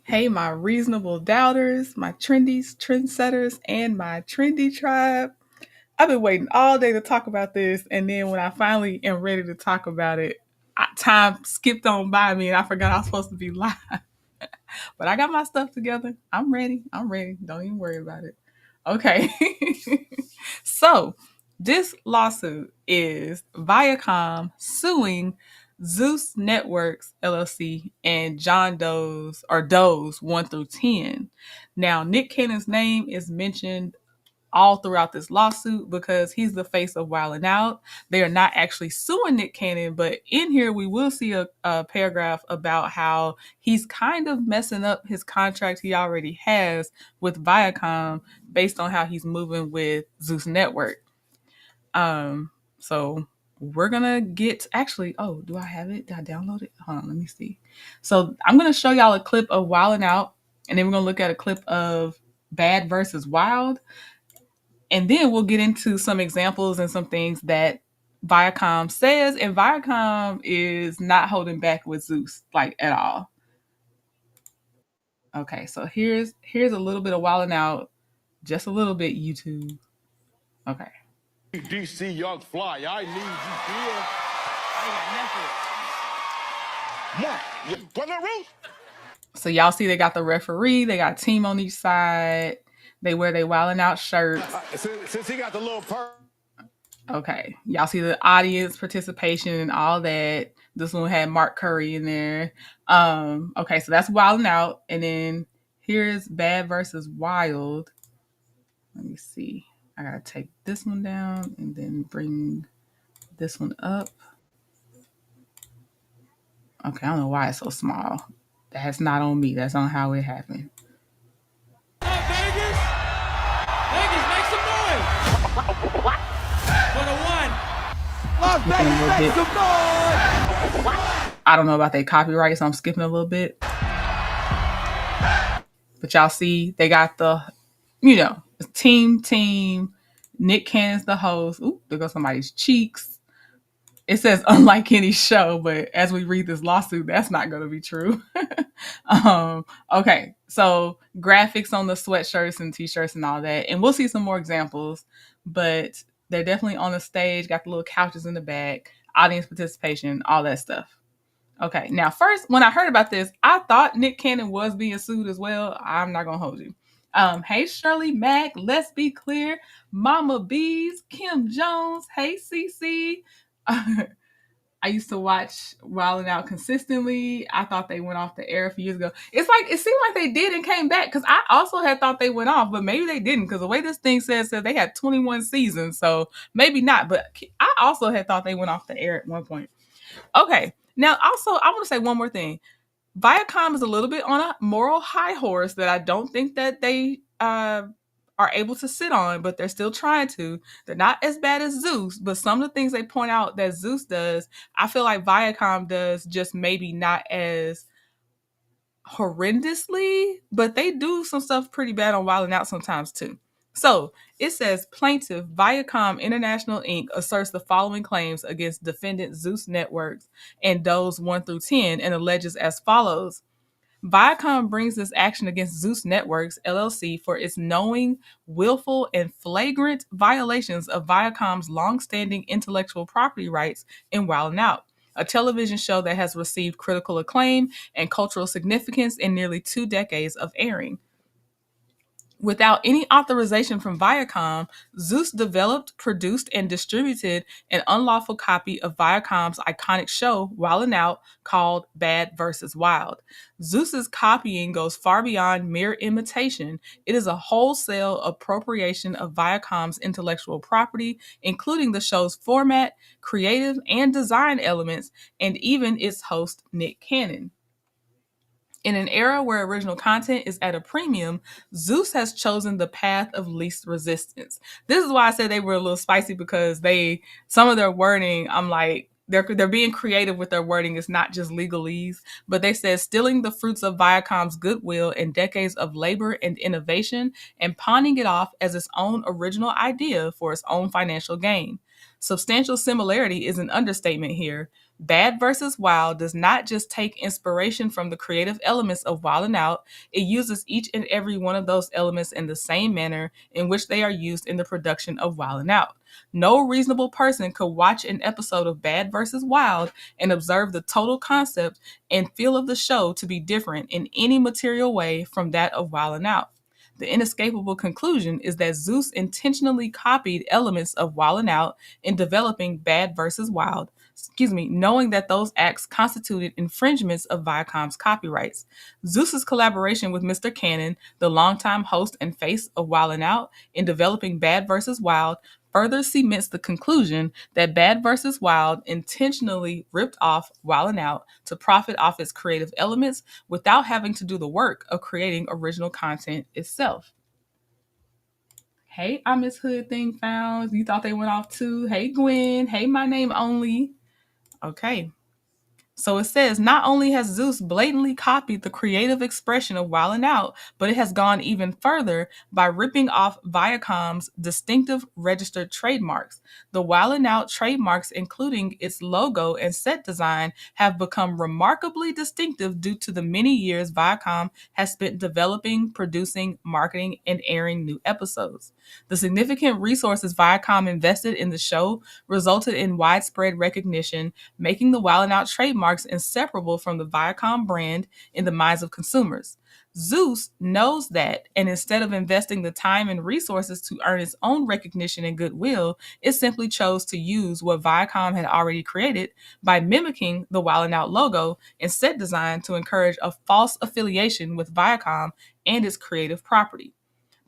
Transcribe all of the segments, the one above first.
Hey, my reasonable doubters, my trendies, trendsetters, and my trendy tribe. I've been waiting all day to talk about this, and then when I finally am ready to talk about it, time skipped on by me and I forgot I was supposed to be live. But I got my stuff together. I'm ready. I'm ready. Don't even worry about it. Okay. So, this lawsuit is Viacom suing Zeus Networks LLC and John Doe's or Doe's 1 through 10. Now, Nick Cannon's name is mentioned all throughout this lawsuit because he's the face of Wild 'N Out. They are not actually suing Nick Cannon, but in here we will see a paragraph about how he's kind of messing up his contract he already has with Viacom based on how he's moving with Zeus Network. So we're gonna get actually. Oh, do I have it? Did I download it? Hold on, let me see. So I'm gonna show y'all a clip of Wild 'N Out, and then we're gonna look at a clip of Bad versus Wild, and then we'll get into some examples and some things that Viacom says, and Viacom is not holding back with Zeus like at all. Okay, so here's a little bit of Wildin' Out, just a little bit YouTube. Okay. DC Young Fly, I need you here. I got nothing. So y'all see they got the referee, they got team on each side. They wear their Wildin' Out shirts. Since he got the little Okay, y'all see the audience participation and all that. This one had Mark Curry in there. Okay, so that's Wild 'N Out, and then here's Bad versus Wild. Let me see. I gotta take this one down and then bring this one up. Okay, I don't know why it's so small. That's not on me. That's on how it happened. Vegas, Vegas, make some noise for the one. Las Vegas, make some noise. I don't know about that copyright, so I'm skipping a little bit. But y'all see, they got the, team. Nick Cannon's the host. Ooh, there goes somebody's cheeks. It says unlike any show, but as we read this lawsuit, that's not going to be true. Okay, so graphics on the sweatshirts and t-shirts and all that, and we'll see some more examples. But they're definitely on the stage. Got the little couches in the back, audience participation, all that stuff. Okay, now first, when I heard about this, I thought Nick Cannon was being sued as well. I'm not gonna hold you. Hey Shirley Mack, let's be clear, Mama Bees, Kim Jones, hey CC. I used to watch Wild 'N Out consistently. I thought they went off the air a few years ago. It's like it seemed like they did and came back because I also had thought they went off, but maybe they didn't because the way this thing says they had 21 seasons, so maybe not. But I also had thought they went off the air at one point. Okay. Now, also, I want to say one more thing. Viacom is a little bit on a moral high horse that I don't think that they are able to sit on, but they're still trying to. They're not as bad as Zeus, but some of the things they point out that Zeus does, I feel like Viacom does, just maybe not as horrendously, but they do some stuff pretty bad on Wild 'N Out sometimes too. So it says plaintiff Viacom International Inc. asserts the following claims against defendant Zeus Networks and Doe's 1 through 10 and alleges as follows. Viacom brings this action against Zeus Networks LLC for its knowing, willful, and flagrant violations of Viacom's longstanding intellectual property rights in Wild 'N Out, a television show that has received critical acclaim and cultural significance in nearly 2 decades of airing. Without any authorization from Viacom, Zeus developed, produced, and distributed an unlawful copy of Viacom's iconic show, Wild 'N Out, called Bad versus Wild. Zeus's copying goes far beyond mere imitation. It is a wholesale appropriation of Viacom's intellectual property, including the show's format, creative and design elements, and even its host, Nick Cannon. In an era where original content is at a premium, Zeus has chosen the path of least resistance. This is why I said they were a little spicy because some of their wording, I'm like, they're being creative with their wording. It's not just legalese, but they said stealing the fruits of Viacom's goodwill and decades of labor and innovation and pawning it off as its own original idea for its own financial gain. Substantial similarity is an understatement here. Bad versus Wild does not just take inspiration from the creative elements of Wild 'N Out, it uses each and every one of those elements in the same manner in which they are used in the production of Wild 'N Out. No reasonable person could watch an episode of Bad versus Wild and observe the total concept and feel of the show to be different in any material way from that of Wild 'N Out. The inescapable conclusion is that Zeus intentionally copied elements of Wild 'N Out in developing Bad versus Wild, knowing that those acts constituted infringements of Viacom's copyrights. Zeus's collaboration with Mr. Cannon, the longtime host and face of Wild 'N Out, in developing Bad versus Wild further cements the conclusion that Bad vs. Wild intentionally ripped off Wild 'N Out to profit off its creative elements without having to do the work of creating original content itself. Hey, I Miss Hood Thing Found. You thought they went off too? Hey, Gwen. Hey, my name only. Okay. So it says, not only has Zeus blatantly copied the creative expression of Wild 'N Out, but it has gone even further by ripping off Viacom's distinctive registered trademarks. The Wild 'N Out trademarks, including its logo and set design, have become remarkably distinctive due to the many years Viacom has spent developing, producing, marketing, and airing new episodes. The significant resources Viacom invested in the show resulted in widespread recognition, making the Wild 'N Out trademarks inseparable from the Viacom brand in the minds of consumers. Zeus knows that, and instead of investing the time and resources to earn its own recognition and goodwill, it simply chose to use what Viacom had already created by mimicking the Wild 'N Out logo and set design to encourage a false affiliation with Viacom and its creative property.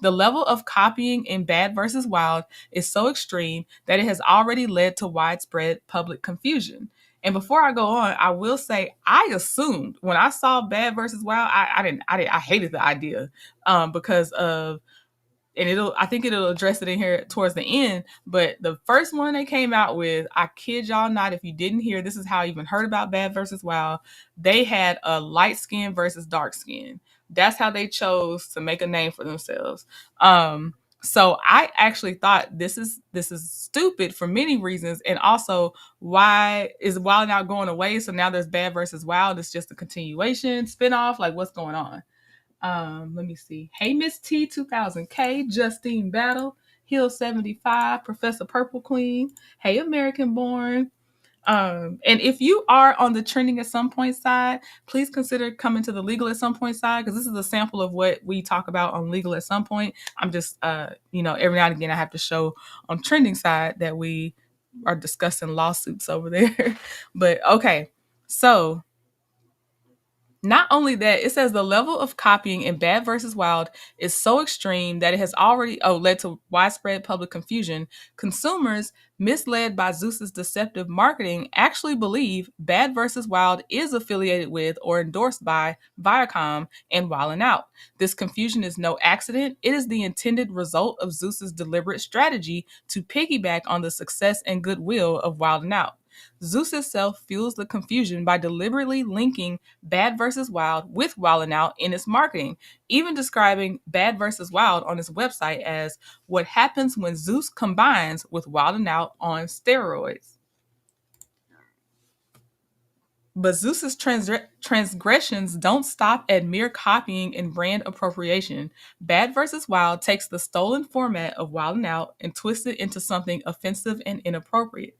The level of copying in Bad vs. Wild is so extreme that it has already led to widespread public confusion. And before I go on, I will say I assumed when I saw Bad vs. Wild, I hated the idea because of, and I think it'll address it in here towards the end. But the first one they came out with, I kid y'all not, if you didn't hear, this is how I even heard about Bad vs. Wild. They had a light skin versus dark skin. That's how they chose to make a name for themselves. So I actually thought this is stupid for many reasons, and also why is Wild 'N Out going away? So now there's Bad vs. Wild. It's just a continuation, spinoff. Like, what's going on? Let me see. Hey, Miss T 2000K, Justine Battle, Hill 75, Professor Purple Queen. Hey, American Born. And if you are on the trending at some point side, please consider coming to the legal at some point side, because this is a sample of what we talk about on legal at some point. I'm just, every now and again, I have to show on trending side that we are discussing lawsuits over there. But okay, so not only that, it says the level of copying in Bad vs. Wild is so extreme that it has already led to widespread public confusion. Consumers, misled by Zeus's deceptive marketing, actually believe Bad vs. Wild is affiliated with or endorsed by Viacom and Wild 'N Out. This confusion is no accident. It is the intended result of Zeus's deliberate strategy to piggyback on the success and goodwill of Wild 'N Out. Zeus itself fuels the confusion by deliberately linking Bad vs. Wild with Wild 'N Out in its marketing, even describing Bad vs. Wild on its website as what happens when Zeus combines with Wild 'N Out on steroids. But Zeus's transgressions don't stop at mere copying and brand appropriation. Bad vs. Wild takes the stolen format of Wild 'N Out and twists it into something offensive and inappropriate.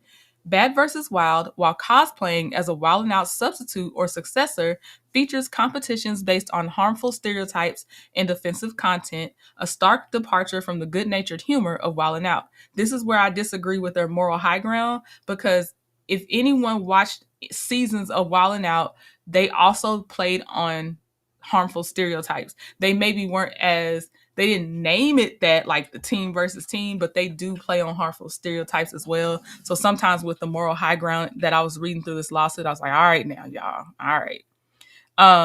Bad vs. Wild, while cosplaying as a Wild 'N Out substitute or successor, features competitions based on harmful stereotypes and offensive content, a stark departure from the good-natured humor of Wild 'N Out. This is where I disagree with their moral high ground, because if anyone watched seasons of Wild 'N Out, they also played on harmful stereotypes. They maybe weren't as, they didn't name it that, like the team versus team, but they do play on harmful stereotypes as well. So sometimes with the moral high ground that I was reading through this lawsuit, I was like, all right now, y'all, all right.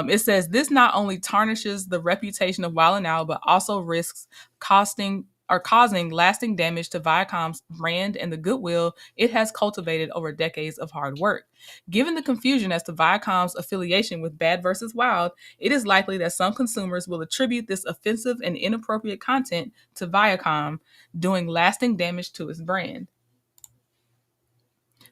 It says this not only tarnishes the reputation of Wild 'N Out, but also risks causing lasting damage to Viacom's brand and the goodwill it has cultivated over decades of hard work. Given the confusion as to Viacom's affiliation with Bad vs. Wild, it is likely that some consumers will attribute this offensive and inappropriate content to Viacom, doing lasting damage to its brand.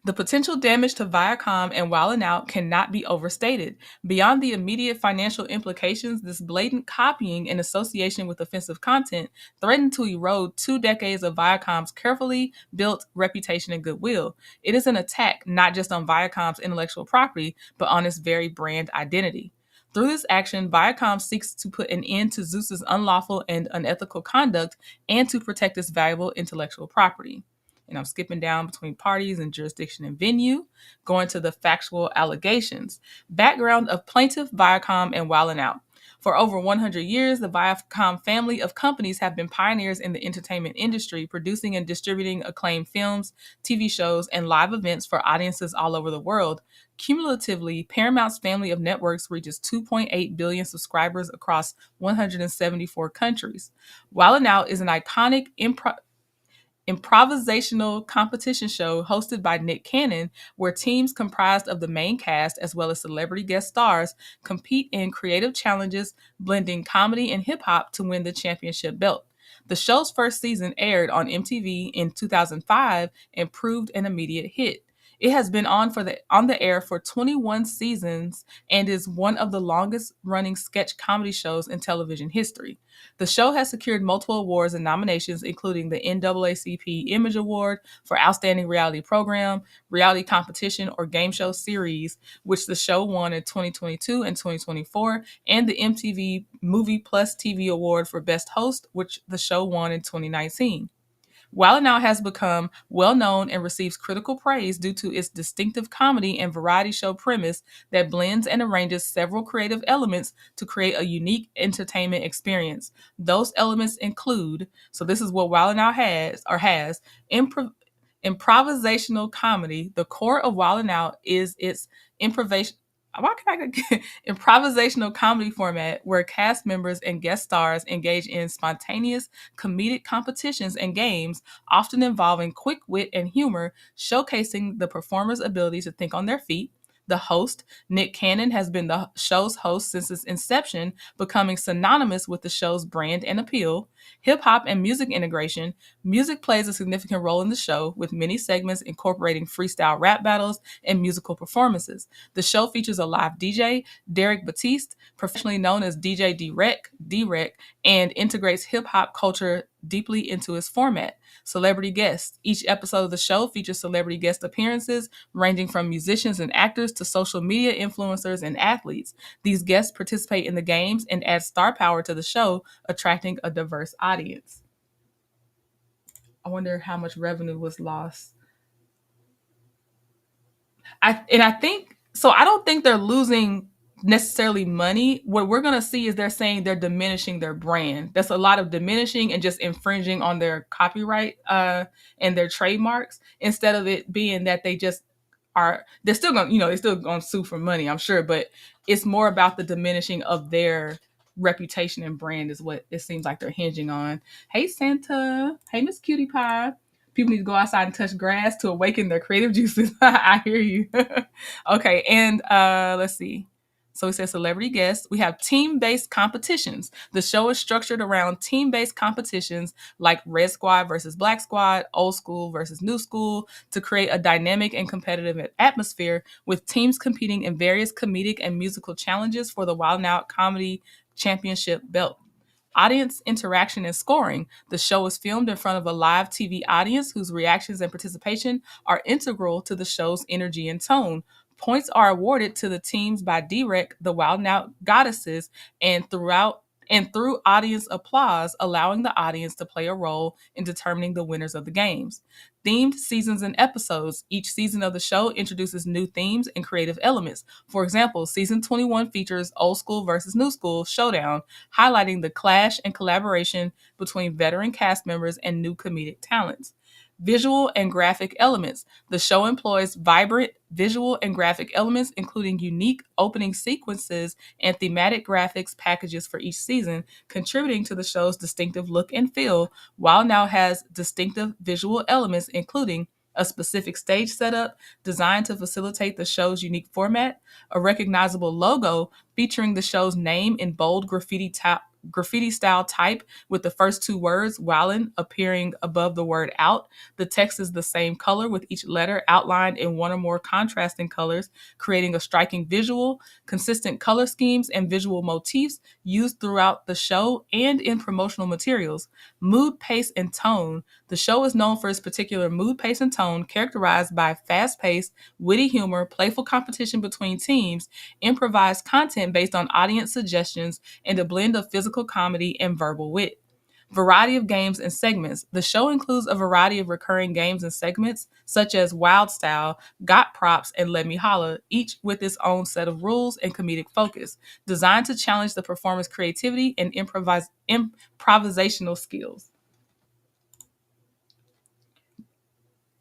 The potential damage to Viacom and Wild 'N Out cannot be overstated. Beyond the immediate financial implications, this blatant copying in association with offensive content threatened to erode 2 decades of Viacom's carefully built reputation and goodwill. It is an attack not just on Viacom's intellectual property, but on its very brand identity. Through this action, Viacom seeks to put an end to Zeus's unlawful and unethical conduct and to protect its valuable intellectual property. And I'm skipping down between parties and jurisdiction and venue, going to the factual allegations. Background of plaintiff Viacom and Wild 'N Out. For over 100 years, the Viacom family of companies have been pioneers in the entertainment industry, producing and distributing acclaimed films, TV shows, and live events for audiences all over the world. Cumulatively, Paramount's family of networks reaches 2.8 billion subscribers across 174 countries. Wild 'N Out is an iconic improvisational competition show hosted by Nick Cannon, where teams comprised of the main cast as well as celebrity guest stars compete in creative challenges blending comedy and hip hop to win the championship belt. The show's first season aired on MTV in 2005 and proved an immediate hit. It has been on the air for 21 seasons and is one of the longest running sketch comedy shows in television history. The show has secured multiple awards and nominations, including the NAACP Image Award for Outstanding Reality Program, Reality Competition, or Game Show Series, which the show won in 2022 and 2024, and the MTV Movie Plus TV Award for Best Host, which the show won in 2019. Wild 'N Out has become well known and receives critical praise due to its distinctive comedy and variety show premise that blends and arranges several creative elements to create a unique entertainment experience. Those elements include, so this is what Wild 'N Out has, improvisational comedy. The core of Wild 'N Out is its improvisation. Why can I get improvisational comedy format where cast members and guest stars engage in spontaneous comedic competitions and games, often involving quick wit and humor, showcasing the performer's ability to think on their feet. The host, Nick Cannon, has been the show's host since its inception, becoming synonymous with the show's brand and appeal. Hip hop and music integration. Music plays a significant role in the show, with many segments incorporating freestyle rap battles and musical performances. The show features a live DJ, Derek Batiste, professionally known as DJ Derek, and integrates hip hop culture deeply into its format. Celebrity guests. Each episode of the show features celebrity guest appearances, ranging from musicians and actors to social media influencers and athletes. These guests participate in the games and add star power to the show, attracting a diverse audience. I wonder how much revenue was lost. I think so. I don't think they're losing necessarily money. What we're gonna see is they're saying they're diminishing their brand. That's a lot of diminishing and just infringing on their copyright and their trademarks, instead of it being that they just are. They're still gonna sue for money, I'm sure, but it's more about the diminishing of their reputation and brand is what it seems like they're hinging on. Hey Santa, hey Miss Cutie Pie. People need to go outside and touch grass to awaken their creative juices. I hear you. Okay, and let's see. So we said celebrity guests. We have team-based competitions. The show is structured around team-based competitions like Red Squad versus Black Squad, Old School versus New School, to create a dynamic and competitive atmosphere, with teams competing in various comedic and musical challenges for the Wild 'N Out Comedy Championship belt. Audience interaction and scoring. The show is filmed in front of a live TV audience whose reactions and participation are integral to the show's energy and tone. Points are awarded to the teams by Derek, the Wild 'N Out goddesses, and through audience applause, allowing the audience to play a role in determining the winners of the games. Themed seasons and episodes. Each season of the show introduces new themes and creative elements. For example, season 21 features Old School versus New School Showdown, highlighting the clash and collaboration between veteran cast members and new comedic talents. Visual and graphic elements. The show employs vibrant visual and graphic elements, including unique opening sequences and thematic graphics packages for each season, contributing to the show's distinctive look and feel. Wild Now has distinctive visual elements, including a specific stage setup designed to facilitate the show's unique format, a recognizable logo featuring the show's name in bold graffiti style type with the first two words, Wallin, appearing above the word out. The text is the same color with each letter outlined in one or more contrasting colors, creating a striking visual. Consistent color schemes and visual motifs used throughout the show and in promotional materials. Mood, pace, and tone. The show is known for its particular mood, pace, and tone, characterized by fast paced, witty humor, playful competition between teams, improvised content based on audience suggestions, and a blend of physical comedy and verbal wit. Variety of games and segments. The show includes a variety of recurring games and segments, such as Wild Style, Got Props, and Let Me Holla, each with its own set of rules and comedic focus, designed to challenge the performer's creativity and improvisational skills.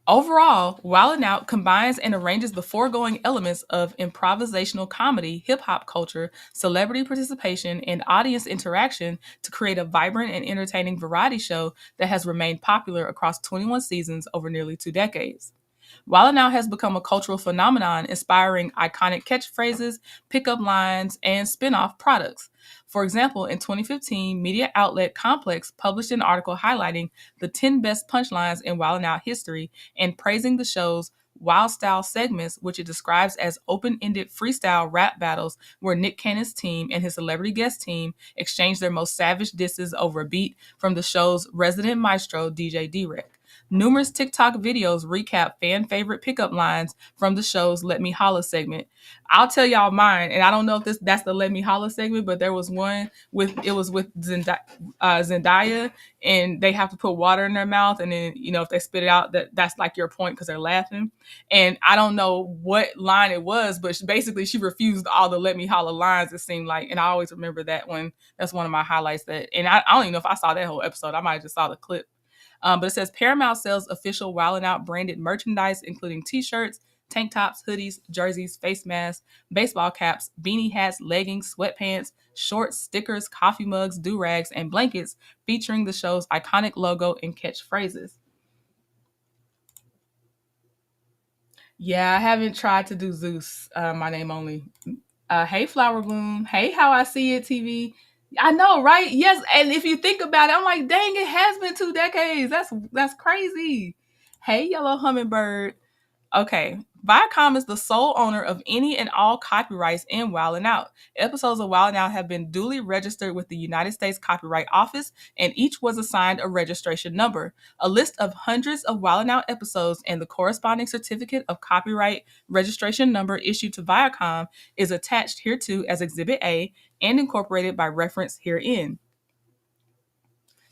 Overall, Wild 'N Out combines and arranges the foregoing elements of improvisational comedy, hip hop culture, celebrity participation, and audience interaction to create a vibrant and entertaining variety show that has remained popular across 21 seasons over nearly 2 decades. While It Now has become a cultural phenomenon, inspiring iconic catchphrases, pickup lines, and spin off products. For example, in 2015, media outlet Complex published an article highlighting the 10 best punchlines in Wild 'N Out history and praising the show's Wild Style segments, which it describes as open ended freestyle rap battles where Nick Cannon's team and his celebrity guest team exchange their most savage disses over a beat from the show's resident maestro, DJ D-Rec. Numerous TikTok videos recap fan favorite pickup lines from the show's Let Me Holla segment. I'll tell y'all mine, and I don't know if that's the Let Me Holla segment, but there was one with Zendaya, and they have to put water in their mouth, and then if they spit it out, that's like your point because they're laughing. And I don't know what line it was, but basically she refused all the Let Me Holla lines. It seemed like, and I always remember that one. That's one of my highlights. And I don't even know if I saw that whole episode. I might have just saw the clip. But it says Paramount sells official Wild 'N Out branded merchandise, including t-shirts, tank tops, hoodies, jerseys, face masks, baseball caps, beanie hats, leggings, sweatpants, shorts, stickers, coffee mugs, do-rags, and blankets featuring the show's iconic logo and catchphrases. Yeah, I haven't tried to do Zeus, my name only. Hey, Flower Bloom. Hey, How I See It TV. I know, right? Yes, and if you think about it, I'm like, dang, it has been 2 decades. That's crazy. Hey, Yellow Hummingbird. Okay. Viacom is the sole owner of any and all copyrights in Wild 'N Out. Episodes of Wild 'N Out have been duly registered with the United States Copyright Office, and each was assigned a registration number. A list of hundreds of Wild 'N Out episodes and the corresponding certificate of copyright registration number issued to Viacom is attached hereto as Exhibit A and incorporated by reference herein.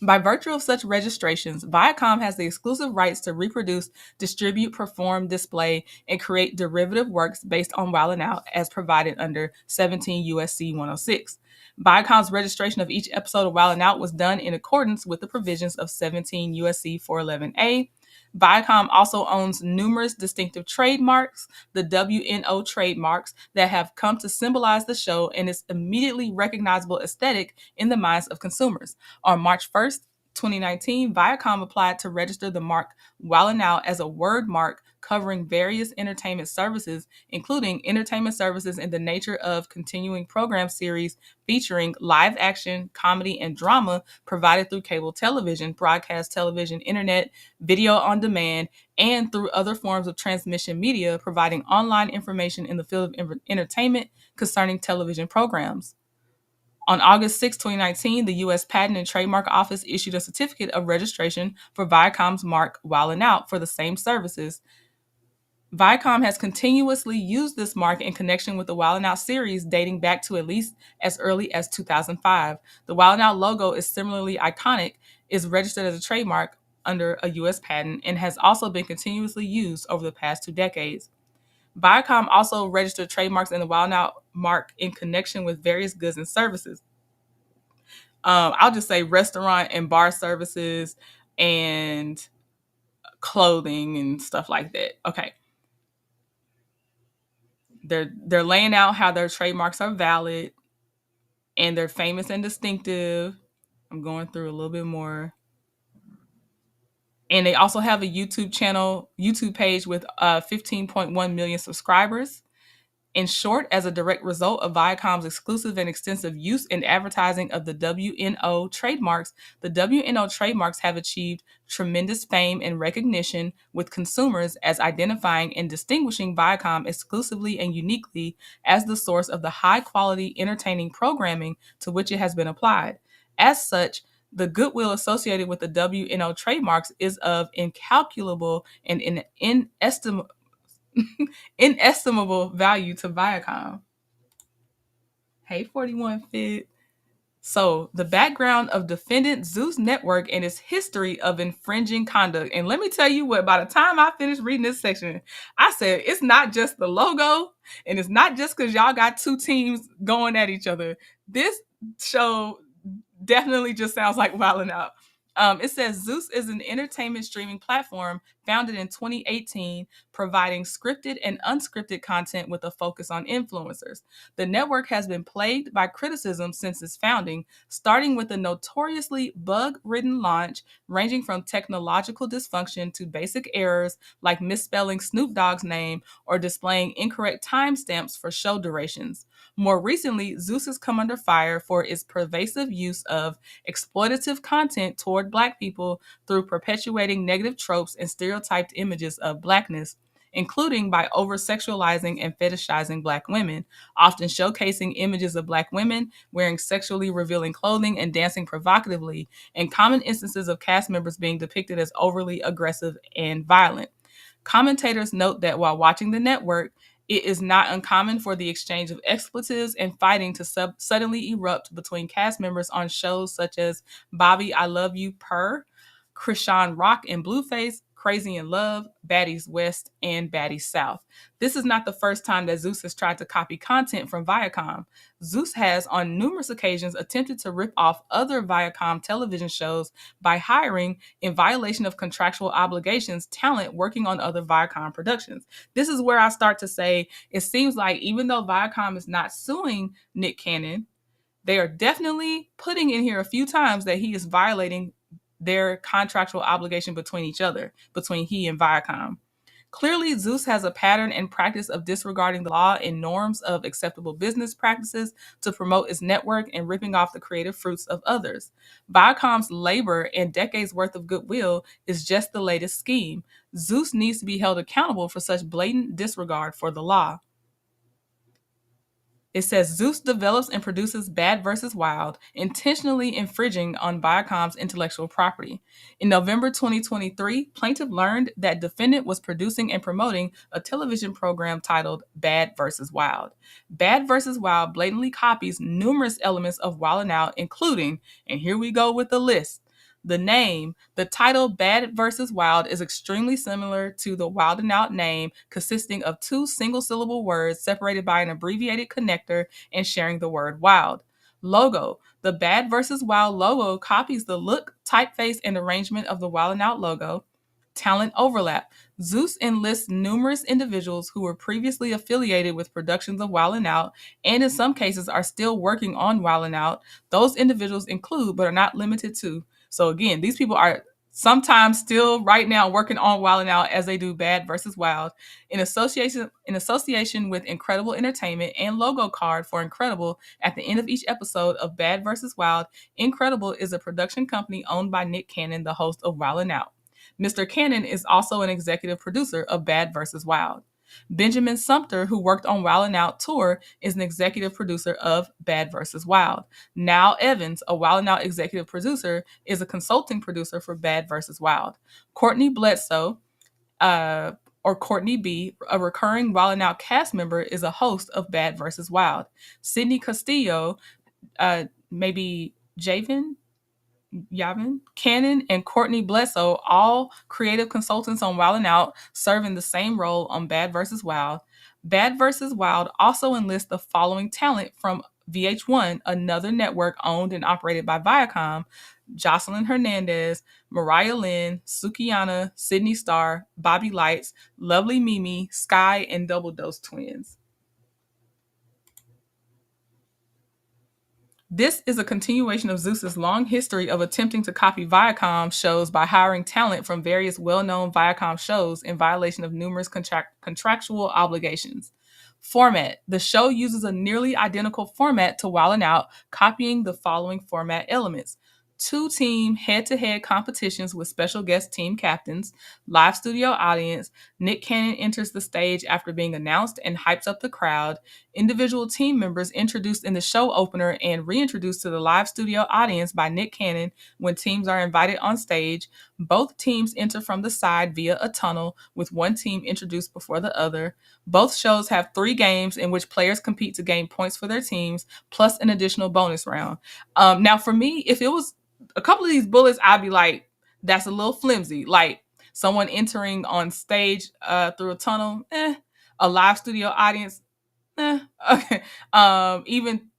By virtue of such registrations, Viacom has the exclusive rights to reproduce, distribute, perform, display, and create derivative works based on Wild 'N Out as provided under 17 USC 106. Viacom's registration of each episode of Wild 'N Out was done in accordance with the provisions of 17 USC 411A. Viacom also owns numerous distinctive trademarks, the WNO trademarks, that have come to symbolize the show and its immediately recognizable aesthetic in the minds of consumers. On March 1st, 2019, Viacom applied to register the mark Wild 'N Out as a word mark covering various entertainment services, including entertainment services in the nature of continuing program series featuring live action, comedy, and drama provided through cable television, broadcast television, internet, video on demand, and through other forms of transmission media, providing online information in the field of entertainment concerning television programs. On August 6, 2019, the U.S. Patent and Trademark Office issued a certificate of registration for Viacom's mark Wild 'N Out for the same services. Viacom has continuously used this mark in connection with the Wild 'N Out series dating back to at least as early as 2005. The Wild 'N Out logo is similarly iconic, is registered as a trademark under a U.S. patent, and has also been continuously used over the past 2 decades. Viacom also registered trademarks in the Wild 'N Out mark in connection with various goods and services. I'll just say restaurant and bar services and clothing and stuff like that. Okay. They're laying out how their trademarks are valid and they're famous and distinctive. I'm going through a little bit more. And they also have a YouTube page with 15.1 million subscribers. In short, as a direct result of Viacom's exclusive and extensive use and advertising of the WNO trademarks, the WNO trademarks have achieved tremendous fame and recognition with consumers as identifying and distinguishing Viacom exclusively and uniquely as the source of the high-quality, entertaining programming to which it has been applied. As such, the goodwill associated with the WNO trademarks is of incalculable and inestimable value to Viacom. Hey, 41 Fit. So, the background of defendant Zeus Network and its history of infringing conduct. And let me tell you what, by the time I finished reading this section, I said it's not just the logo and it's not just because y'all got two teams going at each other. This show definitely just sounds like Wildin' Out. It says Zeus is an entertainment streaming platform founded in 2018, providing scripted and unscripted content with a focus on influencers. The network has been plagued by criticism since its founding, starting with a notoriously bug-ridden launch ranging from technological dysfunction to basic errors like misspelling Snoop Dogg's name or displaying incorrect timestamps for show durations. More recently, Zeus has come under fire for its pervasive use of exploitative content toward Black people through perpetuating negative tropes and stereotyped images of Blackness, including by over-sexualizing and fetishizing Black women, often showcasing images of Black women wearing sexually revealing clothing and dancing provocatively, and common instances of cast members being depicted as overly aggressive and violent. Commentators note that while watching the network, it is not uncommon for the exchange of expletives and fighting to suddenly erupt between cast members on shows such as Bobby, I Love You, Purr, Krishan Rock and Blueface, Crazy in Love, Baddies West, and Baddies South. This is not the first time that Zeus has tried to copy content from Viacom. Zeus has, on numerous occasions, attempted to rip off other Viacom television shows by hiring, in violation of contractual obligations, talent working on other Viacom productions. This is where I start to say it seems like even though Viacom is not suing Nick Cannon, they are definitely putting in here a few times that he is violating their contractual obligation between each other, between he and Viacom. Clearly, Zeus has a pattern and practice of disregarding the law and norms of acceptable business practices to promote its network and ripping off the creative fruits of others. Viacom's labor and decades worth of goodwill is just the latest scheme. Zeus needs to be held accountable for such blatant disregard for the law. It says Zeus develops and produces Bad vs. Wild, intentionally infringing on Viacom's intellectual property. In November 2023, plaintiff learned that defendant was producing and promoting a television program titled Bad vs. Wild. Bad vs. Wild blatantly copies numerous elements of Wild 'N Out, including, and here we go with the list, the name, the title Bad vs. Wild is extremely similar to the Wild 'N Out name, consisting of two single-syllable words separated by an abbreviated connector and sharing the word wild. Logo. The Bad vs. Wild logo copies the look, typeface, and arrangement of the Wild 'N Out logo. Talent overlap. Zeus enlists numerous individuals who were previously affiliated with productions of Wild 'N Out and in some cases are still working on Wild 'N Out. Those individuals include, but are not limited to. So again, these people are sometimes still right now working on Wild 'N Out as they do Bad vs. Wild. In association with Incredible Entertainment and logo card for Incredible at the end of each episode of Bad vs. Wild, Incredible is a production company owned by Nick Cannon, the host of Wild 'N Out. Mr. Cannon is also an executive producer of Bad vs. Wild. Benjamin Sumter, who worked on Wild 'N Out Tour, is an executive producer of Bad vs. Wild. Now Evans, a Wild 'N Out executive producer, is a consulting producer for Bad vs. Wild. Courtney Bledsoe, or Courtney B., a recurring Wild 'N Out cast member, is a host of Bad vs. Wild. Sydney Castillo, maybe Yavin, Cannon, and Courtney Bledsoe, all creative consultants on Wild 'N Out, serve in the same role on Bad vs. Wild. Bad vs. Wild also enlists the following talent from VH1, another network owned and operated by Viacom: Jocelyn Hernandez, Mariah Lynn, Sukiyana, Sydney Starr, Bobby Lights, Lovely Mimi, Sky, and Double Dose Twins. This is a continuation of Zeus's long history of attempting to copy Viacom shows by hiring talent from various well-known Viacom shows in violation of numerous contractual obligations. Format. The show uses a nearly identical format to Wild 'N Out, copying the following format elements: two-team head-to-head competitions with special guest team captains, live studio audience, Nick Cannon enters the stage after being announced and hypes up the crowd, individual team members introduced in the show opener and reintroduced to the live studio audience by Nick Cannon when teams are invited on stage. Both teams enter from the side via a tunnel, with one team introduced before the other. Both shows have 3 games in which players compete to gain points for their teams, plus an additional bonus round. Now, for me, if it was a couple of these bullets, I'd be like, that's a little flimsy. Like someone entering on stage through a tunnel, a live studio audience, okay. Even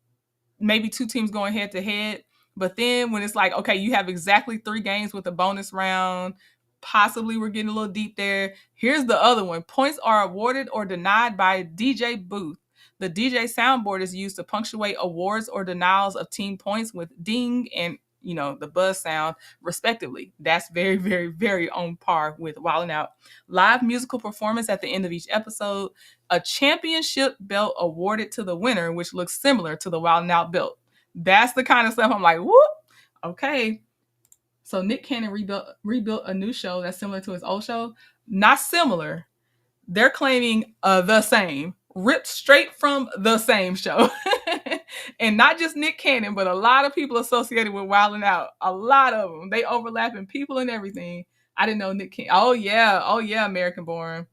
maybe 2 teams going head to head. But then when it's like, okay, you have exactly 3 games with a bonus round, possibly we're getting a little deep there. Here's the other one. Points are awarded or denied by a DJ booth. The DJ soundboard is used to punctuate awards or denials of team points with ding and the buzz sound, respectively. That's very, very, very on par with Wild 'N Out. Live musical performance at the end of each episode. A championship belt awarded to the winner, which looks similar to the Wild 'N Out belt. That's the kind of stuff I'm like, whoop, okay. So Nick Cannon rebuilt a new show that's similar to his old show. Not similar. They're claiming the same, ripped straight from the same show. And not just Nick Cannon, but a lot of people associated with Wild 'N Out. A lot of them. They overlap in people and everything. I didn't know Nick Cannon. Oh yeah, American Born.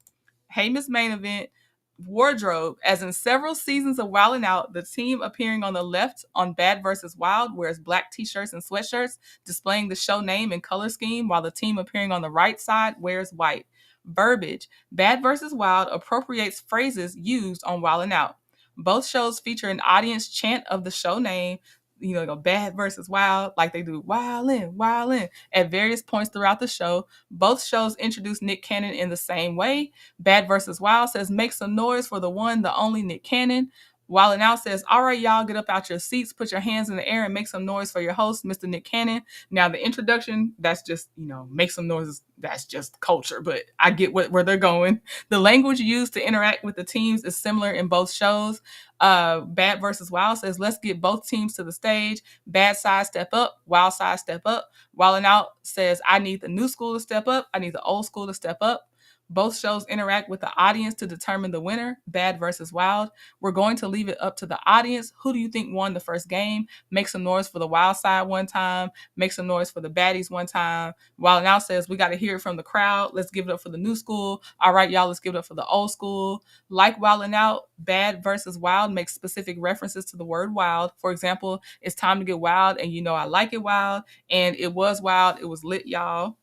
Hey, Miss Main Event. Wardrobe. As in several seasons of Wild 'N Out, the team appearing on the left on Bad vs. Wild wears black t-shirts and sweatshirts, displaying the show name and color scheme, while the team appearing on the right side wears white. Verbiage. Bad vs. Wild appropriates phrases used on Wild 'N Out. Both shows feature an audience chant of the show name, go Bad versus Wild, like they do Wildin', at various points throughout the show. Both shows introduce Nick Cannon in the same way. Bad versus Wild says, make some noise for the one, the only Nick Cannon. Wild 'N Out says, all right, y'all, get up out your seats, put your hands in the air, and make some noise for your host, Mr. Nick Cannon. Now, the introduction, that's just, make some noises. That's just culture, but I get where they're going. The language used to interact with the teams is similar in both shows. Bad versus Wild says, let's get both teams to the stage. Bad side step up, Wild side step up. Wild 'N Out says, I need the new school to step up. I need the old school to step up. Both shows interact with the audience to determine the winner, Bad versus Wild. We're going to leave it up to the audience. Who do you think won the first game? Make some noise for the Wild side one time. Make some noise for the baddies one time. Wild 'N Out says, we got to hear it from the crowd. Let's give it up for the new school. All right, y'all, let's give it up for the old school. Like Wild 'N Out, Bad versus Wild makes specific references to the word wild. For example, it's time to get wild, and I like it wild, and it was wild. It was lit, y'all.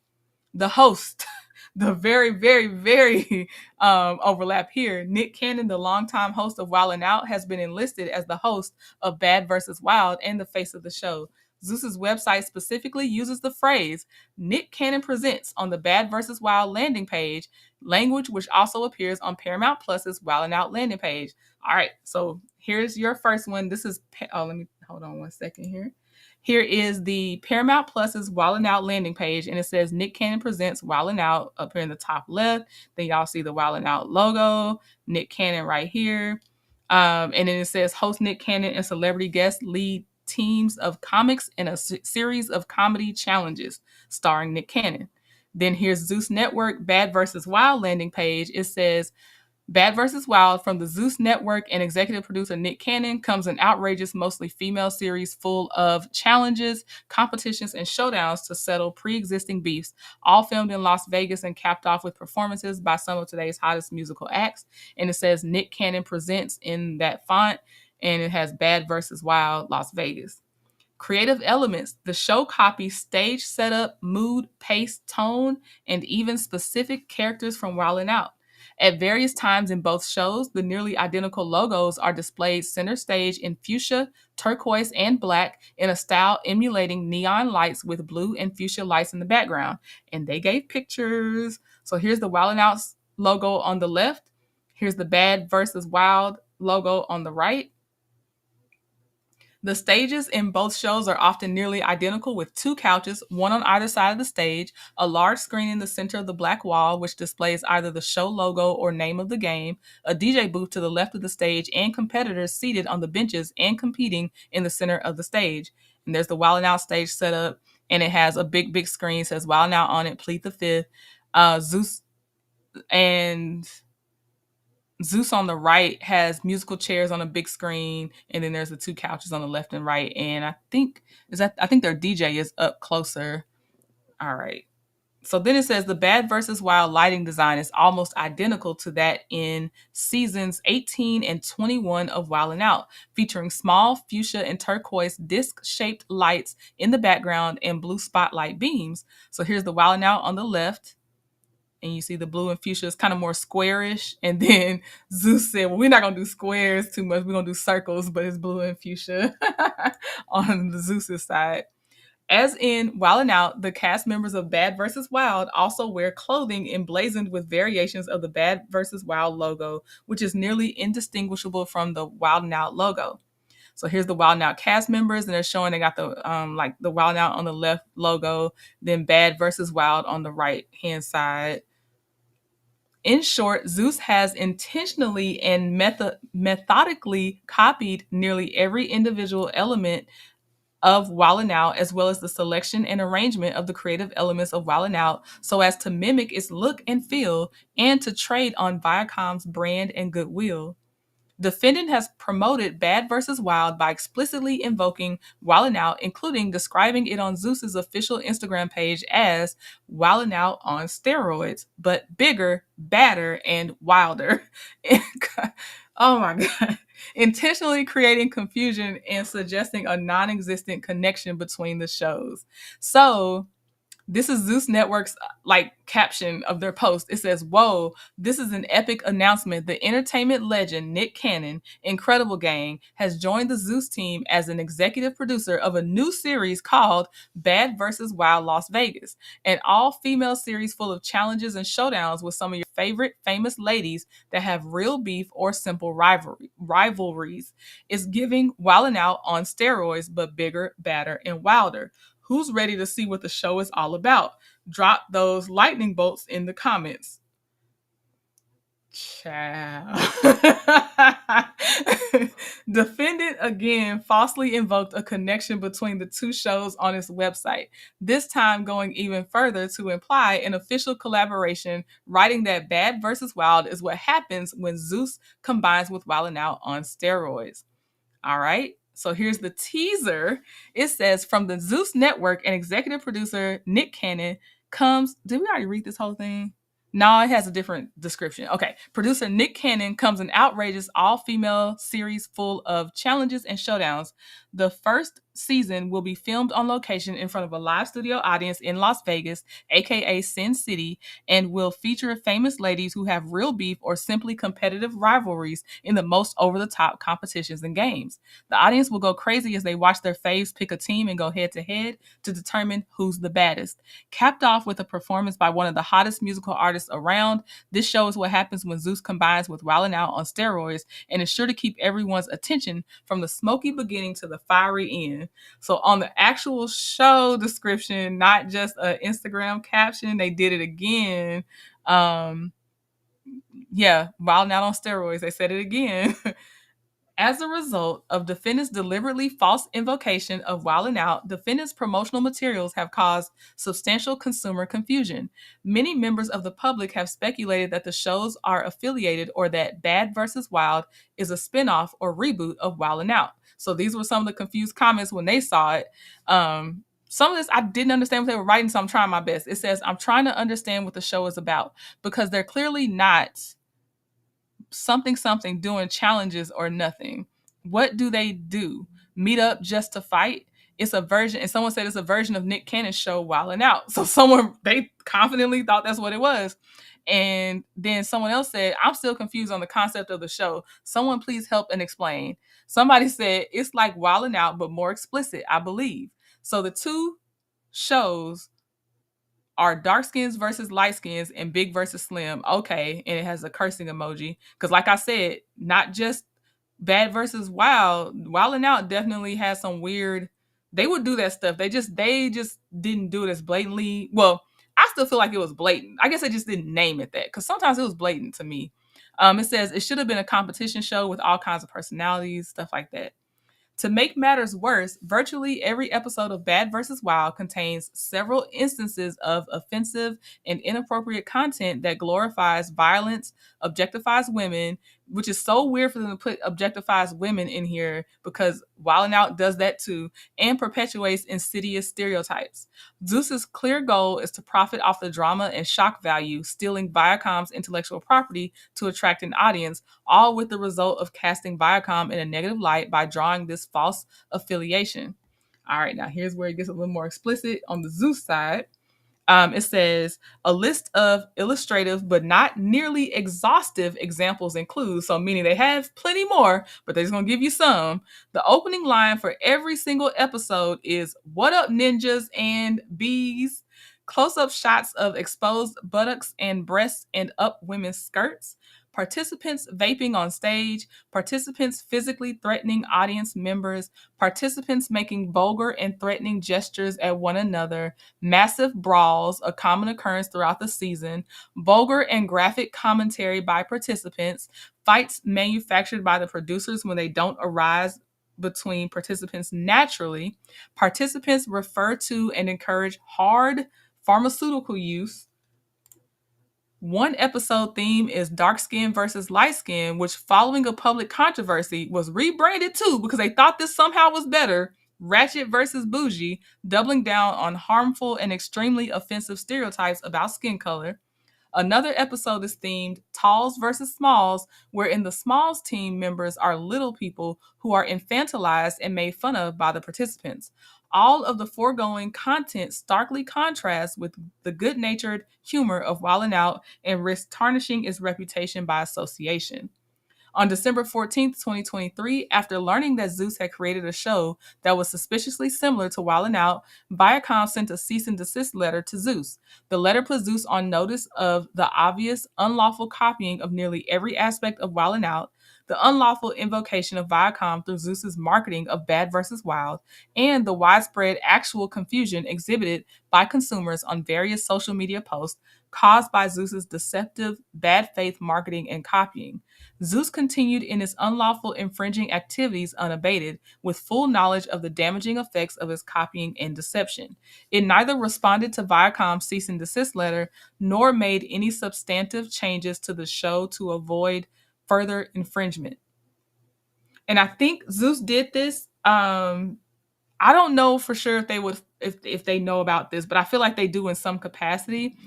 The host. The very, very, very overlap here. Nick Cannon, the longtime host of Wild 'N Out, has been enlisted as the host of Bad vs. Wild and the face of the show. Zeus's website specifically uses the phrase Nick Cannon presents on the Bad vs. Wild landing page, language which also appears on Paramount Plus's Wild 'N Out landing page. All right, so here's your first one. This is, let me hold on one second here. Here is the Paramount Plus's Wild 'N Out landing page, and it says Nick Cannon presents Wild 'N Out up here in the top left. Then y'all see the Wild 'N Out logo, Nick Cannon right here. And then it says host Nick Cannon and celebrity guests lead teams of comics in a series of comedy challenges starring Nick Cannon. Then here's Zeus Network Bad vs. Wild landing page. It says Bad vs. Wild from the Zeus Network and executive producer Nick Cannon comes an outrageous, mostly female series full of challenges, competitions, and showdowns to settle pre-existing beefs, all filmed in Las Vegas and capped off with performances by some of today's hottest musical acts. And it says Nick Cannon presents in that font, and it has Bad vs. Wild, Las Vegas. Creative elements. The show copies stage setup, mood, pace, tone, and even specific characters from Wild 'N Out. At various times in both shows, the nearly identical logos are displayed center stage in fuchsia, turquoise, and black in a style emulating neon lights with blue and fuchsia lights in the background. And they gave pictures. So here's the Wild 'N Out logo on the left. Here's the Bad vs. Wild logo on the right. The stages in both shows are often nearly identical with two couches, one on either side of the stage, a large screen in the center of the black wall, which displays either the show logo or name of the game, a DJ booth to the left of the stage, and competitors seated on the benches and competing in the center of the stage. And there's the Wild 'N Out stage set up, and it has a big, big screen, says Wild 'N Out on it, plead the fifth. Zeus and Zeus on the right has musical chairs on a big screen, and then there's the two couches on the left and right. And I think their DJ is up closer. All right. So then it says the Bad versus Wild lighting design is almost identical to that in seasons 18 and 21 of Wild 'N Out, featuring small fuchsia and turquoise disc-shaped lights in the background and blue spotlight beams. So here's the Wild 'N Out on the left, and you see the blue and fuchsia is kind of more squarish. And then Zeus said, well, we're not going to do squares too much. We're going to do circles, but it's blue and fuchsia on the Zeus's side. As in Wild 'N Out, the cast members of Bad vs. Wild also wear clothing emblazoned with variations of the Bad vs. Wild logo, which is nearly indistinguishable from the Wild 'N Out logo. So here's the Wild 'N Out cast members, and they're showing they got the like the Wild 'N Out on the left logo, then Bad vs. Wild on the right hand side. In short, Zeus has intentionally and methodically copied nearly every individual element of Wild 'N Out, as well as the selection and arrangement of the creative elements of Wild 'N Out, so as to mimic its look and feel and to trade on Viacom's brand and goodwill. Defendant has promoted Bad vs. Wild by explicitly invoking Wild 'N Out, including describing it on Zeus's official Instagram page as Wild 'N Out on steroids, but bigger, badder, and wilder. Oh my God. Intentionally creating confusion and suggesting a non-existent connection between the shows. So this is Zeus Network's like caption of their post. It says, "Whoa, this is an epic announcement. The entertainment legend Nick Cannon, Incredible Gang, has joined the Zeus team as an executive producer of a new series called Bad vs. Wild Las Vegas, an all-female series full of challenges and showdowns with some of your favorite famous ladies that have real beef or simple rivalries. It's giving Wild 'N Out on steroids, but bigger, badder, and wilder. Who's ready to see what the show is all about? Drop those lightning bolts in the comments." Child. Defendant again falsely invoked a connection between the two shows on its website, this time going even further to imply an official collaboration, writing that Bad vs. Wild is what happens when Zeus combines with Wild 'N Out on steroids. All right. So here's the teaser. It says, from the Zeus Network and executive producer Nick Cannon comes. Did we already read this whole thing? No, it has a different description. Okay. Producer Nick Cannon comes an outrageous all-female series full of challenges and showdowns. The first season will be filmed on location in front of a live studio audience in Las Vegas, aka Sin City, and will feature famous ladies who have real beef or simply competitive rivalries in the most over-the-top competitions and games. The audience will go crazy as they watch their faves pick a team and go head-to-head to determine who's the baddest. Capped off with a performance by one of the hottest musical artists around, this show is what happens when Zeus combines with Wild 'N Out on steroids and is sure to keep everyone's attention from the smoky beginning to the fiery end. So on the actual show description, not just an Instagram caption, they did it again. Yeah, Wild 'N Out on steroids. They said it again. As a result of defendants' deliberately false invocation of Wild 'N Out, defendants' promotional materials have caused substantial consumer confusion. Many members of the public have speculated that the shows are affiliated or that Bad vs. Wild is a spinoff or reboot of Wild 'N Out. So these were some of the confused comments when they saw it. Some of this I didn't understand what they were writing, so I'm trying my best. It says, "I'm trying to understand what the show is about because they're clearly not something doing challenges or nothing. What do they do? Meet up just to fight? It's a version," and someone said it's a version of Nick Cannon's show Wild 'N Out. So they confidently thought that's what it was. And then someone else said, "I'm still confused on the concept of the show. Someone please help and explain." Somebody said, "It's like Wild 'N Out, but more explicit, I believe." So the two shows are dark skins versus light skins and big versus slim. Okay. And it has a cursing emoji. Because like I said, not just Bad versus Wild. Wild and Out definitely has some weird. They would do that stuff. They just didn't do it as blatantly. Well, I still feel like it was blatant. I guess they just didn't name it that because sometimes it was blatant to me. It says it should have been a competition show with all kinds of personalities, stuff like that. To make matters worse, virtually every episode of Bad vs. Wild contains several instances of offensive and inappropriate content that glorifies violence, objectifies women, which is so weird for them to put objectifies women in here because Wild 'N Out does that too, and perpetuates insidious stereotypes. Zeus's clear goal is to profit off the drama and shock value, stealing Viacom's intellectual property to attract an audience, all with the result of casting Viacom in a negative light by drawing this false affiliation. All right, now here's where it gets a little more explicit on the Zeus side. It says a list of illustrative but not nearly exhaustive examples includes, so meaning they have plenty more, but they're just gonna give you some. The opening line for every single episode is "What up, ninjas and bees?" Close-up shots of exposed buttocks and breasts and up women's skirts. Participants vaping on stage, participants physically threatening audience members, participants making vulgar and threatening gestures at one another, massive brawls, a common occurrence throughout the season, vulgar and graphic commentary by participants, fights manufactured by the producers when they don't arise between participants naturally, participants refer to and encourage hard pharmaceutical use. One episode theme is dark skin versus light skin, which, following a public controversy, was rebranded too because they thought this somehow was better. Ratchet versus bougie, doubling down on harmful and extremely offensive stereotypes about skin color. Another episode is themed Talls versus Smalls, wherein the Smalls team members are little people who are infantilized and made fun of by the participants. All of the foregoing content starkly contrasts with the good natured humor of Wild 'N Out and risks tarnishing its reputation by association. On December 14th, 2023, after learning that Zeus had created a show that was suspiciously similar to Wild 'N Out, Viacom sent a cease and desist letter to Zeus. The letter put Zeus on notice of the obvious, unlawful copying of nearly every aspect of Wild 'N Out, the unlawful invocation of Viacom through Zeus's marketing of Bad vs. Wild, and the widespread actual confusion exhibited by consumers on various social media posts caused by Zeus's deceptive, bad faith marketing and copying. Zeus continued in his unlawful infringing activities unabated, with full knowledge of the damaging effects of his copying and deception. It neither responded to Viacom's cease and desist letter nor made any substantive changes to the show to avoid further infringement. And I think Zeus did this. I don't know for sure if they would if they know about this, but I feel like they do in some capacity.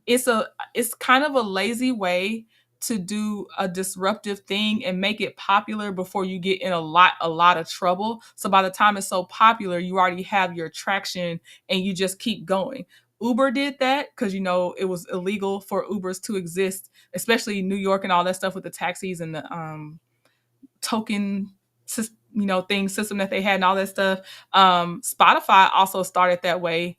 It's kind of a lazy way to do a disruptive thing and make it popular before you get in a lot of trouble. So by the time it's so popular, you already have your traction and you just keep going. Uber did that because it was illegal for Ubers to exist, especially New York and all that stuff with the taxis and the token thing system that they had and all that stuff. Spotify also started that way.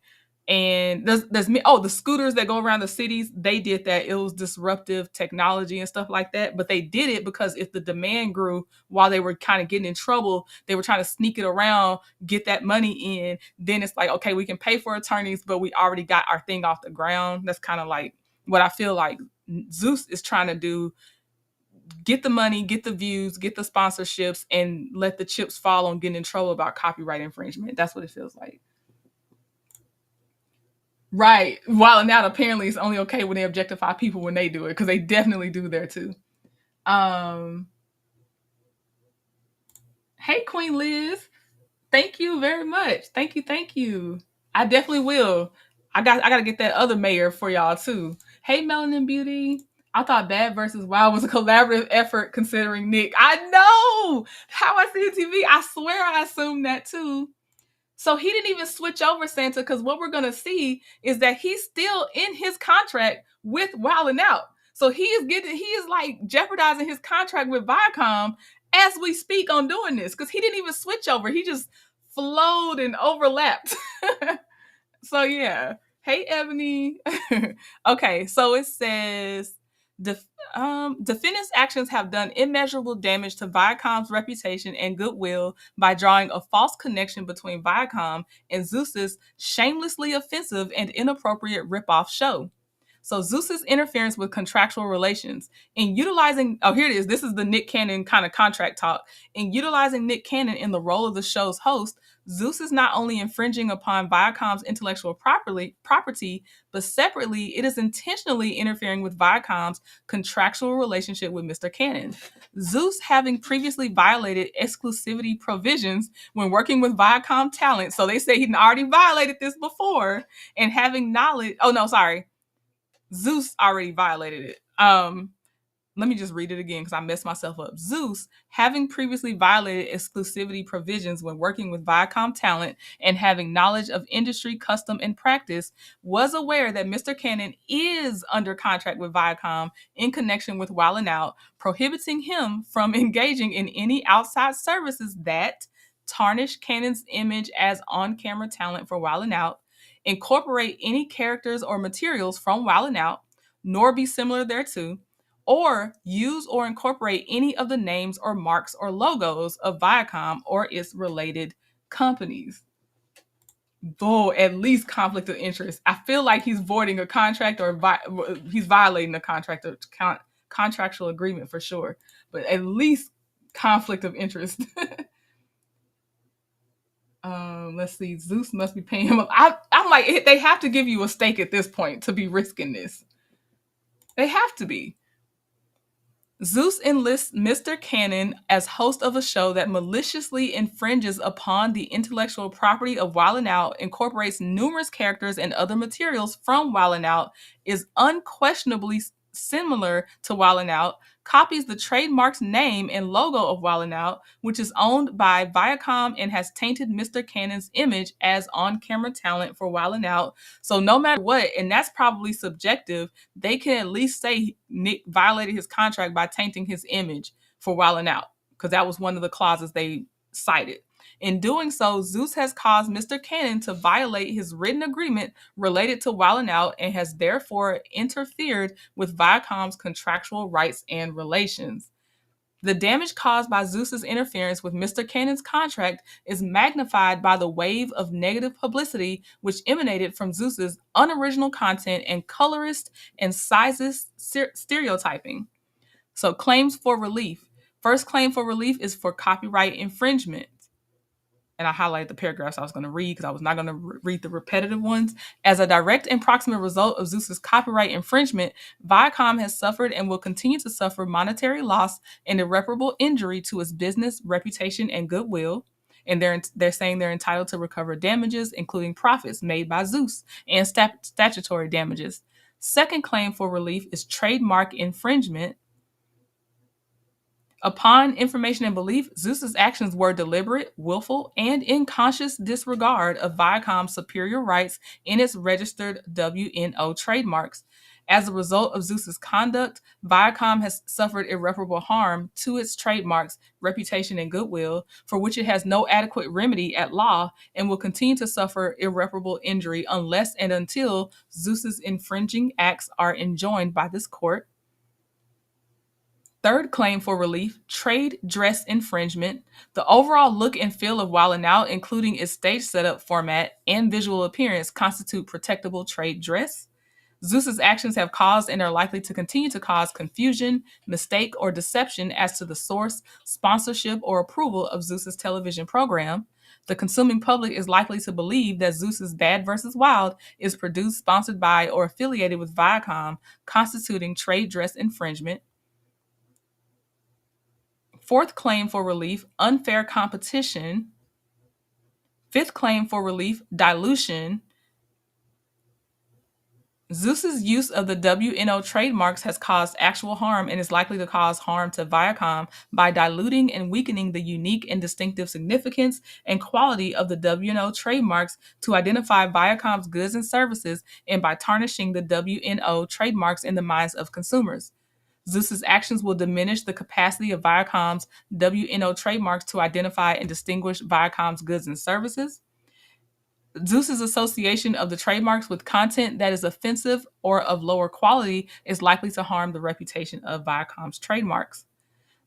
And there's the scooters that go around the cities, they did that. It was disruptive technology and stuff like that. But they did it because if the demand grew while they were kind of getting in trouble, they were trying to sneak it around, get that money in. Then it's like, okay, we can pay for attorneys, but we already got our thing off the ground. That's kind of like what I feel like Zeus is trying to do. Get the money, get the views, get the sponsorships, and let the chips fall on getting in trouble about copyright infringement. That's what it feels like. Right. While now apparently it's only okay when they objectify people when they do it, because they definitely do there too. Um Hey Queen Liz. Thank you very much. Thank you. I definitely will. I gotta get that other mayor for y'all too. Hey Melanin Beauty. I thought Bad versus Wild was a collaborative effort considering Nick. I know how I see TV. I swear I assumed that too. So he didn't even switch over Santa because what we're gonna see is that he's still in his contract with Wild 'N Out. So he is like jeopardizing his contract with Viacom as we speak on doing this because he didn't even switch over. He just flowed and overlapped. So yeah. Hey Ebony. Okay, so it says Defendants' actions have done immeasurable damage to Viacom's reputation and goodwill by drawing a false connection between Viacom and Zeus's shamelessly offensive and inappropriate ripoff show. So Zeus's interference with contractual relations in utilizing, oh, here it is. This is the Nick Cannon kind of contract talk. In utilizing Nick Cannon in the role of the show's host, Zeus is not only infringing upon Viacom's intellectual property, but separately, it is intentionally interfering with Viacom's contractual relationship with Mr. Cannon. Zeus, having previously violated exclusivity provisions when working with Viacom talent, so they say he'd already violated this before, and having knowledge, oh no, sorry, Zeus already violated it. Let me just read it again because I messed myself up. Zeus, having previously violated exclusivity provisions when working with Viacom talent and having knowledge of industry custom and practice, was aware that Mr. Cannon is under contract with Viacom in connection with Wild 'N Out, prohibiting him from engaging in any outside services that tarnish Cannon's image as on-camera talent for Wild 'N Out, incorporate any characters or materials from Wild 'N Out, nor be similar thereto, or use or incorporate any of the names or marks or logos of Viacom or its related companies. Though at least conflict of interest. I feel like he's voiding a contract or he's violating a contract or contractual agreement for sure, but at least conflict of interest. Let's see. Zeus must be paying him up. I'm like, they have to give you a stake at this point to be risking this. They have to be. Zeus enlists Mr. Cannon as host of a show that maliciously infringes upon the intellectual property of Wild 'N Out, incorporates numerous characters and other materials from Wild 'N Out, is unquestionably similar to Wild 'N Out, copies the trademark's name and logo of Wild 'N Out, which is owned by Viacom and has tainted Mr. Cannon's image as on-camera talent for Wild 'N Out. So no matter what, and that's probably subjective, they can at least say Nick violated his contract by tainting his image for Wild 'N Out, because that was one of the clauses they cited. In doing so, Zeus has caused Mr. Cannon to violate his written agreement related to Wild 'N Out and has therefore interfered with Viacom's contractual rights and relations. The damage caused by Zeus's interference with Mr. Cannon's contract is magnified by the wave of negative publicity which emanated from Zeus's unoriginal content and colorist and sizist stereotyping. So, claims for relief. First claim for relief is for copyright infringement. And I highlighted the paragraphs I was going to read because I was not going to read the repetitive ones. As a direct and proximate result of Zeus's copyright infringement, Viacom has suffered and will continue to suffer monetary loss and irreparable injury to its business, reputation, and goodwill. And they're saying they're entitled to recover damages, including profits made by Zeus and statutory damages. Second claim for relief is trademark infringement. Upon information and belief, Zeus's actions were deliberate, willful, and in conscious disregard of Viacom's superior rights in its registered WNO trademarks. As a result of Zeus's conduct, Viacom has suffered irreparable harm to its trademarks, reputation, and goodwill, for which it has no adequate remedy at law and will continue to suffer irreparable injury unless and until Zeus's infringing acts are enjoined by this court. Third claim for relief, trade dress infringement. The overall look and feel of Wild 'N Out, including its stage setup format and visual appearance, constitute protectable trade dress. Zeus's actions have caused and are likely to continue to cause confusion, mistake, or deception as to the source, sponsorship, or approval of Zeus's television program. The consuming public is likely to believe that Zeus's Bad vs. Wild is produced, sponsored by, or affiliated with Viacom, constituting trade dress infringement. Fourth claim for relief, unfair competition. Fifth claim for relief, dilution. Zeus's use of the WNO trademarks has caused actual harm and is likely to cause harm to Viacom by diluting and weakening the unique and distinctive significance and quality of the WNO trademarks to identify Viacom's goods and services, and by tarnishing the WNO trademarks in the minds of consumers. Zeus's actions will diminish the capacity of Viacom's WNO trademarks to identify and distinguish Viacom's goods and services. Zeus's association of the trademarks with content that is offensive or of lower quality is likely to harm the reputation of Viacom's trademarks.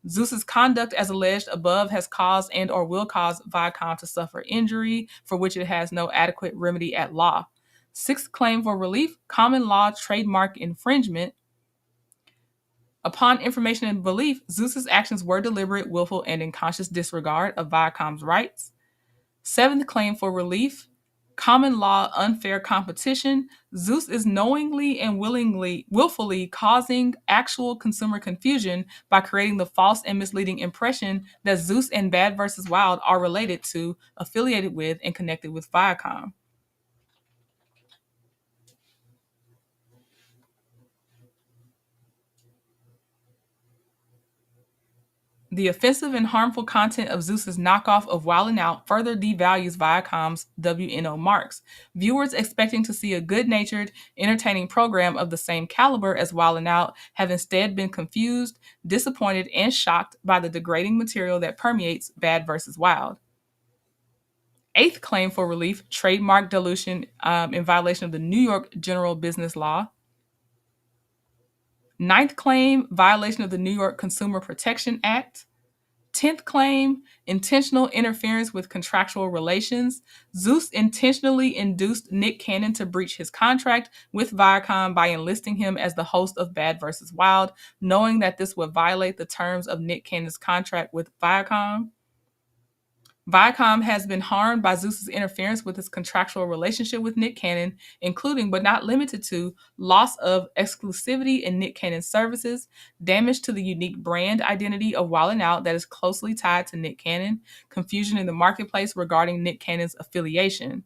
Zeus's conduct, as alleged above, has caused and or will cause Viacom to suffer injury for which it has no adequate remedy at law. Sixth claim for relief, common law trademark infringement. Upon information and belief, Zeus's actions were deliberate, willful, and in conscious disregard of Viacom's rights. Seventh claim for relief, common law unfair competition. Zeus is knowingly and willfully causing actual consumer confusion by creating the false and misleading impression that Zeus and Bad vs. Wild are related to, affiliated with, and connected with Viacom. The offensive and harmful content of Zeus's knockoff of Wildin' Out further devalues Viacom's WNO marks. Viewers expecting to see a good-natured, entertaining program of the same caliber as Wildin' Out have instead been confused, disappointed, and shocked by the degrading material that permeates Bad vs. Wild. Eighth claim for relief, trademark dilution in violation of the New York General Business Law. Ninth claim, violation of the New York Consumer Protection Act. 10th claim, intentional interference with contractual relations. Zeus intentionally induced Nick Cannon to breach his contract with Viacom by enlisting him as the host of Bad vs. Wild, knowing that this would violate the terms of Nick Cannon's contract with Viacom. Viacom has been harmed by Zeus's interference with his contractual relationship with Nick Cannon, including but not limited to loss of exclusivity in Nick Cannon's services, damage to the unique brand identity of Wildin' Out that is closely tied to Nick Cannon, confusion in the marketplace regarding Nick Cannon's affiliation.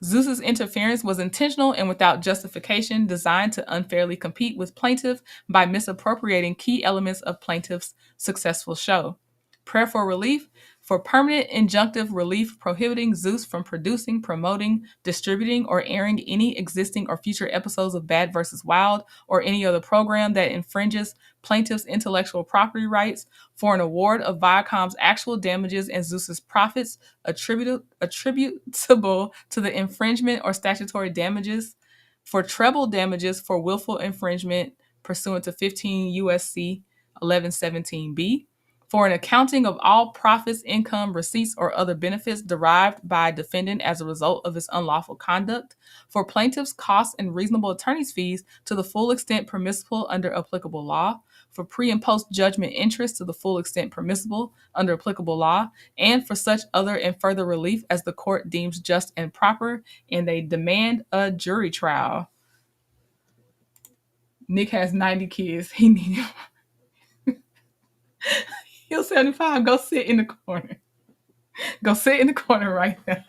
Zeus's interference was intentional and without justification, designed to unfairly compete with plaintiff by misappropriating key elements of plaintiff's successful show. Prayer for relief, for permanent injunctive relief prohibiting Zeus from producing, promoting, distributing, or airing any existing or future episodes of Bad vs. Wild or any other program that infringes plaintiff's intellectual property rights, for an award of Viacom's actual damages and Zeus's profits attributable to the infringement or statutory damages, for treble damages for willful infringement pursuant to 15 U.S.C. 1117b, for an accounting of all profits, income, receipts, or other benefits derived by defendant as a result of his unlawful conduct, for plaintiff's costs and reasonable attorney's fees to the full extent permissible under applicable law, for pre- and post-judgment interest to the full extent permissible under applicable law, and for such other and further relief as the court deems just and proper, and they demand a jury trial. Nick has 90 kids. He needs He'll 75. Go sit in the corner. Go sit in the corner right now.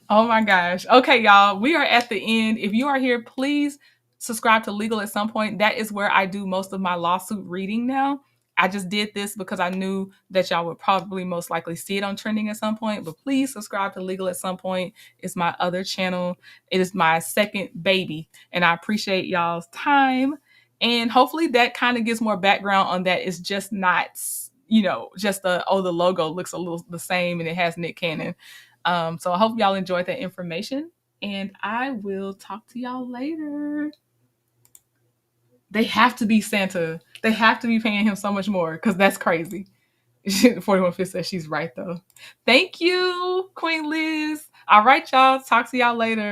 Oh my gosh. Okay, y'all. We are at the end. If you are here, please subscribe to Legal at some point. That is where I do most of my lawsuit reading now. I just did this because I knew that y'all would probably most likely see it on trending at some point. But please subscribe to Legal at some point. It's my other channel. It is my second baby. And I appreciate y'all's time. And hopefully that kind of gives more background on that. It's just not, just the logo looks a little the same and it has Nick Cannon. So I hope y'all enjoyed that information. And I will talk to y'all later. They have to be Santa. They have to be paying him so much more because that's crazy. 41 Fifth says she's right, though. Thank you, Queen Liz. All right, y'all. Talk to y'all later.